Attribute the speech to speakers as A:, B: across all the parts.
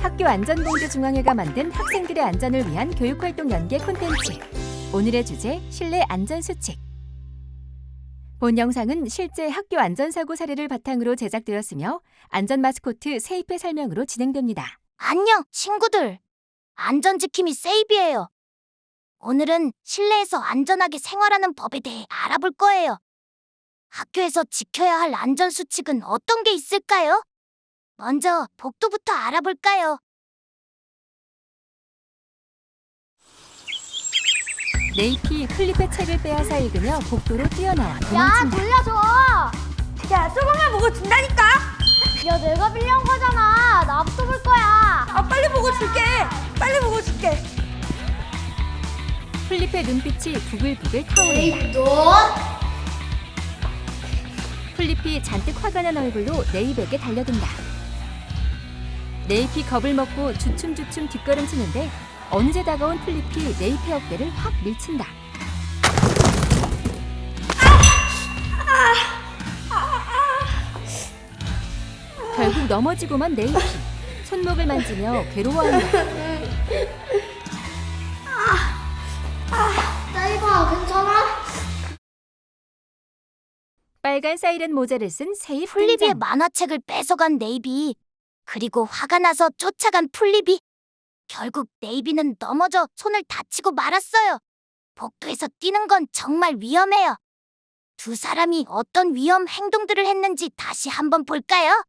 A: 학교안전공제중앙회가 만든 학생들의 안전을 위한 교육활동 연계 콘텐츠. 오늘의 주제, 실내 안전수칙. 본 영상은 실제 학교 안전사고 사례를 바탕으로 제작되었으며 안전 마스코트 세이프의 설명으로 진행됩니다.
B: 안녕, 친구들. 안전지킴이 세이비예요. 오늘은 실내에서 안전하게 생활하는 법에 대해 알아볼 거예요. 학교에서 지켜야 할 안전수칙은 어떤 게 있을까요? 먼저 복도부터 알아볼까요?
A: 네이피 플립의 책을 빼앗아 읽으며 복도로 뛰어나와
C: 야,
A: 도망친다.
C: 돌려줘! 야, 조금만 보고 준다니까? 야, 내가 빌려온 거잖아. 나부터 볼 거야.
D: 아, 빨리 보고 줄게. 빨리 보고 줄게.
A: 플립의 눈빛이 부글부글 타오른다.
C: 너?
A: 플립이 잔뜩 화가 난 얼굴로 네이백에 달려든다. 네이피 겁을 먹고 주춤주춤 뒷걸음치는데 어느새 다가온 플립이 네이피 어깨를 확 밀친다. 결국 넘어지고만 네이피. 손목을 만지며 괴로워한다.
C: 사이버, 괜찮아?
A: 빨간 사이렌 모자를 쓴 세입
B: 플리비의
A: 등장.
B: 만화책을 뺏어간 네이비. 그리고 화가 나서 쫓아간 플리비. 결국 네이비는 넘어져 손을 다치고 말았어요. 복도에서 뛰는 건 정말 위험해요. 두 사람이 어떤 위험 행동들을 했는지 다시 한번 볼까요?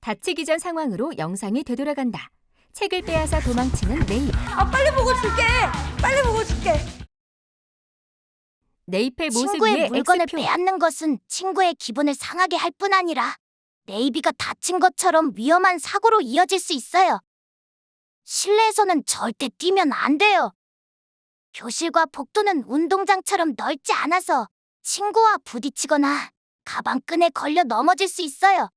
A: 다치기 전 상황으로 영상이 되돌아간다. 책을 빼앗아 도망치는 네이프.
D: 아, 빨리 보고 줄게. 빨리 보고 줄게.
A: 네이프의 모습
B: 친구의
A: 위에
B: 물건을
A: X표.
B: 빼앗는 것은 친구의 기분을 상하게 할 뿐 아니라 네이비가 다친 것처럼 위험한 사고로 이어질 수 있어요. 실내에서는 절대 뛰면 안 돼요. 교실과 복도는 운동장처럼 넓지 않아서 친구와 부딪히거나 가방끈에 걸려 넘어질 수 있어요.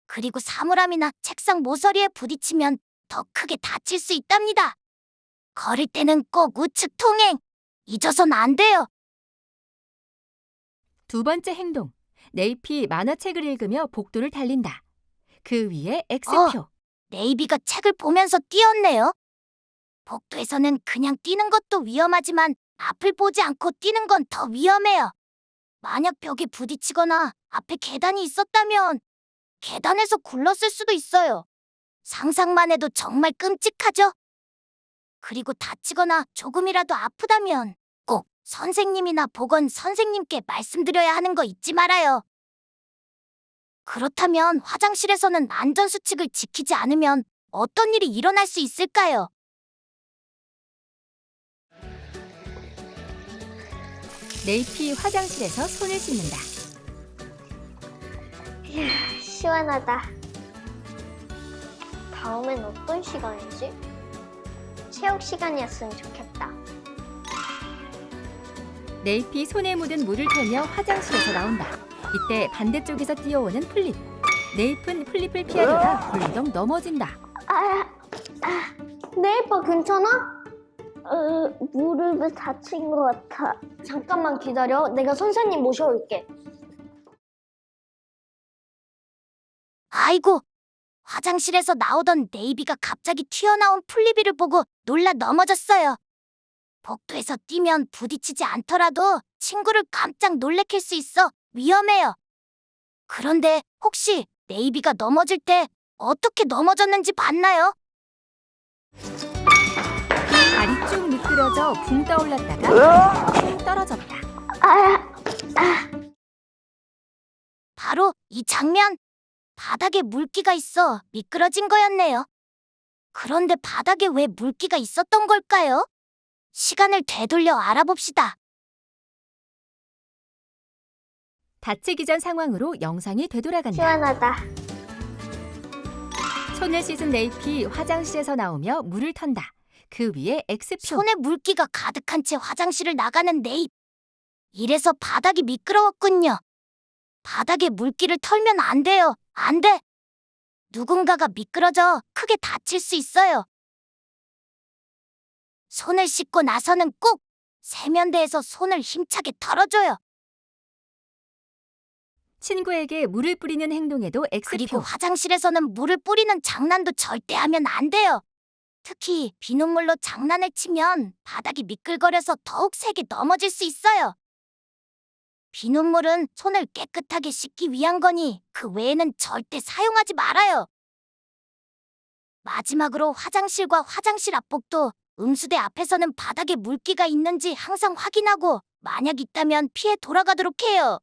B: 그리고 사물함이나 책상 모서리에 부딪히면 더 크게 다칠 수 있답니다. 걸을 때는 꼭 우측 통행. 잊어선 안 돼요.
A: 두 번째 행동. 네이피 만화책을 읽으며 복도를 달린다. 그 위에 X표.
B: 네이비가 책을 보면서 뛰었네요. 복도에서는 그냥 뛰는 것도 위험하지만 앞을 보지 않고 뛰는 건 더 위험해요. 만약 벽에 부딪히거나 앞에 계단이 있었다면 계단에서 굴렀을 수도 있어요. 상상만 해도 정말 끔찍하죠? 그리고 다치거나 조금이라도 아프다면 꼭 선생님이나 보건 선생님께 말씀드려야 하는 거 잊지 말아요. 그렇다면 화장실에서는 안전수칙을 지키지 않으면 어떤 일이 일어날 수 있을까요?
A: 네이피 화장실에서 손을 씻는다.
C: 시원하다. 다음엔 어떤 시간이지? 체육 시간이었으면 좋겠다.
A: 네이피 손에 묻은 물을 털며 화장실에서 나온다. 이때 반대쪽에서 뛰어오는 플립. 네이프는 플립을 피하려다 벌렁 넘어진다.
C: 네이버 괜찮아? 무릎을 다친 것 같아. 잠깐만 기다려. 내가 선생님 모셔올게.
B: 아이고, 화장실에서 나오던 네이비가 갑자기 튀어나온 플리비를 보고 놀라 넘어졌어요. 복도에서 뛰면 부딪히지 않더라도 친구를 깜짝 놀래킬 수 있어 위험해요. 그런데 혹시 네이비가 넘어질 때 어떻게 넘어졌는지 봤나요?
A: 발이 쭉 미끄러져 붕 떠올랐다가 붕 떨어졌다.
B: 바로 이 장면. 바닥에 물기가 있어 미끄러진 거였네요. 그런데 바닥에 왜 물기가 있었던 걸까요? 시간을 되돌려 알아봅시다.
A: 다치기 전 상황으로 영상이 되돌아간다.
C: 시원하다.
A: 손을 씻은 네이피 화장실에서 나오며 물을 턴다. 그 위에 X표.
B: 손에 물기가 가득한 채 화장실을 나가는 네잎. 이래서 바닥이 미끄러웠군요. 바닥에 물기를 털면 안 돼요. 안 돼. 누군가가 미끄러져 크게 다칠 수 있어요. 손을 씻고 나서는 꼭 세면대에서 손을 힘차게 털어줘요.
A: 친구에게 물을 뿌리는 행동에도
B: 그리고
A: X표.
B: 화장실에서는 물을 뿌리는 장난도 절대 하면 안 돼요. 특히 비눗물로 장난을 치면 바닥이 미끌거려서 더욱 세게 넘어질 수 있어요. 비눗물은 손을 깨끗하게 씻기 위한 거니 그 외에는 절대 사용하지 말아요. 마지막으로 화장실과 화장실 앞복도 음수대 앞에서는 바닥에 물기가 있는지 항상 확인하고 만약 있다면 피해 돌아가도록 해요.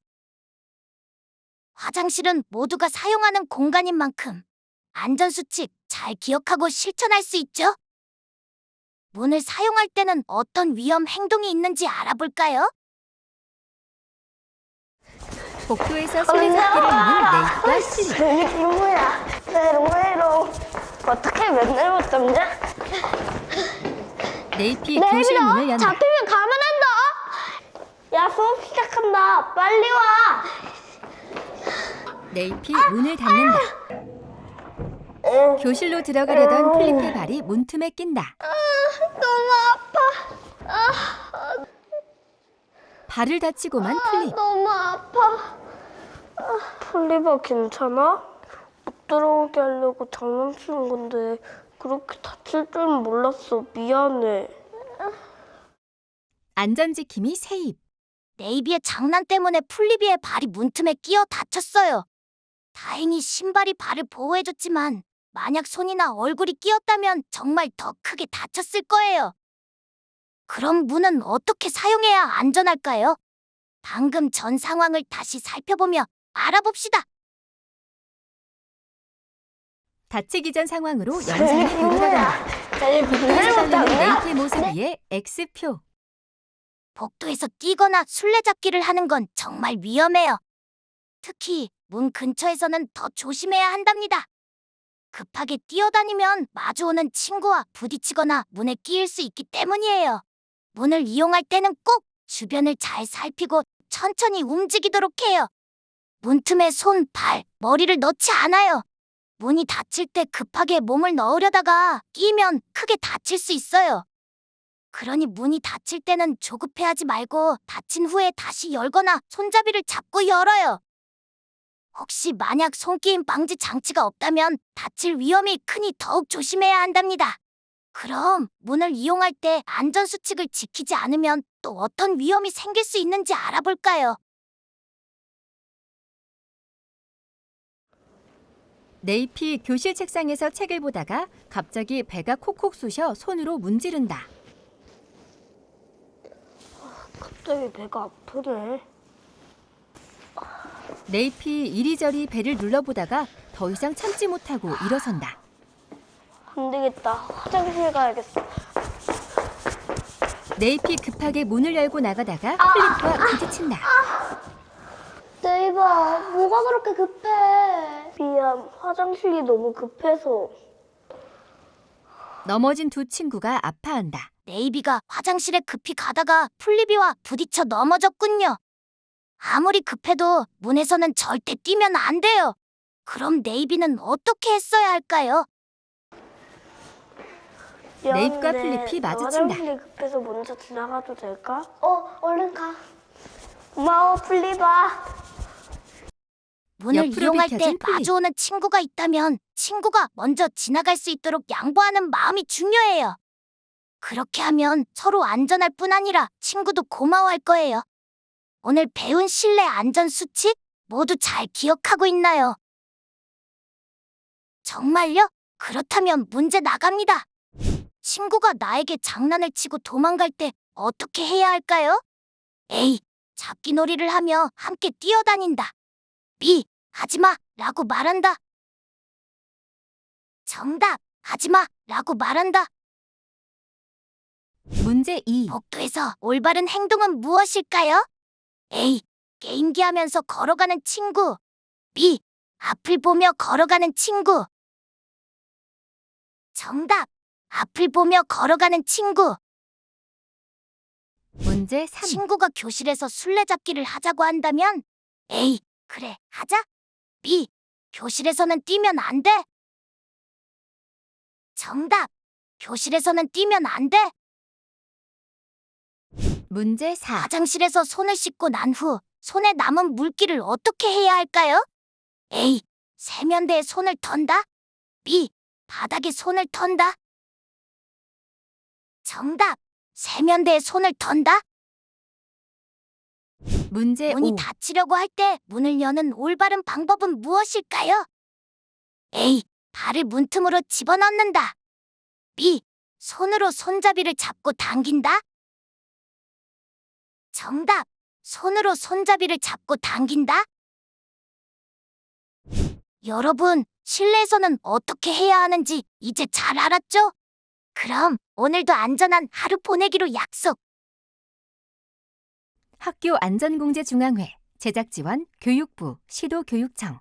B: 화장실은 모두가 사용하는 공간인 만큼 안전수칙 잘 기억하고 실천할 수 있죠? 문을 사용할 때는 어떤 위험 행동이 있는지 알아볼까요?
A: 복도에서 술래잡기를 하는 네이프와 실리.
C: 내 이모야. 메롱메롱. 어떻게 맨날 못 잡냐?
A: 네이피 교실 문을 연다.
C: 잡히면 가면 한다. 야, 수업 시작한다. 빨리 와.
A: 네이피 문을 닫는다. 교실로 들어가려던 플립의 발이 문틈에 낀다.
C: 너무 아파.
A: 발을 다치고만 플립.
C: 너무 아파. 플리바 괜찮아? 못 들어오게 하려고 장난치는 건데 그렇게 다칠 줄은 몰랐어. 미안해.
A: 안전지킴이 세입.
B: 네이비의 장난 때문에 플리비의 발이 문틈에 끼어 다쳤어요. 다행히 신발이 발을 보호해줬지만 만약 손이나 얼굴이 끼었다면 정말 더 크게 다쳤을 거예요. 그럼 문은 어떻게 사용해야 안전할까요? 방금 전 상황을 다시 살펴보며 알아봅시다.
A: 다치기 전 상황으로 영상이 돌아간다. 복도에서 달리는 네이피의 모습 위에 X표.
B: 복도에서 뛰거나 술래잡기를 하는 건 정말 위험해요. 특히 문 근처에서는 더 조심해야 한답니다. 급하게 뛰어다니면 마주오는 친구와 부딪히거나 문에 끼일 수 있기 때문이에요. 문을 이용할 때는 꼭 주변을 잘 살피고 천천히 움직이도록 해요. 문틈에 손, 발, 머리를 넣지 않아요. 문이 닫힐 때 급하게 몸을 넣으려다가 끼면 크게 다칠 수 있어요. 그러니 문이 닫힐 때는 조급해하지 말고 닫힌 후에 다시 열거나 손잡이를 잡고 열어요. 혹시 만약 손끼임 방지 장치가 없다면 다칠 위험이 크니 더욱 조심해야 한답니다. 그럼 문을 이용할 때 안전수칙을 지키지 않으면 또 어떤 위험이 생길 수 있는지 알아볼까요?
A: 네이피 교실 책상에서 책을 보다가 갑자기 배가 콕콕 쑤셔 손으로 문지른다.
C: 갑자기 배가 아프네.
A: 네이피 이리저리 배를 눌러보다가 더 이상 참지 못하고 일어선다.
C: 안 되겠다. 화장실 가야겠어.
A: 네이피 급하게 문을 열고 나가다가 플립과 부딪힌다.
C: 네이바, 뭐가 그렇게 급해? 미안, 화장실이 너무 급해서.
A: 넘어진 두 친구가 아파한다.
B: 네이비가 화장실에 급히 가다가 플리비와 부딪혀 넘어졌군요. 아무리 급해도 문에서는 절대 뛰면 안 돼요. 그럼 네이비는 어떻게 했어야 할까요?
A: 네이프가
C: 미안한데
A: 플립이 마주친다.
C: 화장실이 급해서 먼저 지나가도 될까? 얼른 가. 고마워, 플리바.
B: 문을
A: 옆으로
B: 이용할 때
A: 비켜진 플립.
B: 마주오는 친구가 있다면 친구가 먼저 지나갈 수 있도록 양보하는 마음이 중요해요. 그렇게 하면 서로 안전할 뿐 아니라 친구도 고마워할 거예요. 오늘 배운 실내 안전 수칙 모두 잘 기억하고 있나요? 정말요? 그렇다면 문제 나갑니다. 친구가 나에게 장난을 치고 도망갈 때 어떻게 해야 할까요? A. 잡기놀이를 하며 함께 뛰어다닌다. B. 하지마 라고 말한다. 정답. 하지마 라고 말한다.
A: 문제 2.
B: 복도에서 올바른 행동은 무엇일까요? A. 게임기 하면서 걸어가는 친구. B. 앞을 보며 걸어가는 친구. 정답. 앞을 보며 걸어가는 친구.
A: 문제 3.
B: 친구가 교실에서 술래잡기를 하자고 한다면 A. 그래, 하자. B. 교실에서는 뛰면 안 돼. 정답. 교실에서는 뛰면 안 돼.
A: 문제 4.
B: 화장실에서 손을 씻고 난 후 손에 남은 물기를 어떻게 해야 할까요? A. 세면대에 손을 턴다. B. 바닥에 손을 턴다. 정답. 세면대에 손을 턴다.
A: 문제
B: 문이
A: 5.
B: 닫히려고 할 때 문을 여는 올바른 방법은 무엇일까요? A. 발을 문틈으로 집어넣는다. B. 손으로 손잡이를 잡고 당긴다. 정답. 손으로 손잡이를 잡고 당긴다. 여러분, 실내에서는 어떻게 해야 하는지 이제 잘 알았죠? 그럼 오늘도 안전한 하루 보내기로 약속.
A: 학교 안전공제 중앙회 제작 지원 교육부 시도교육청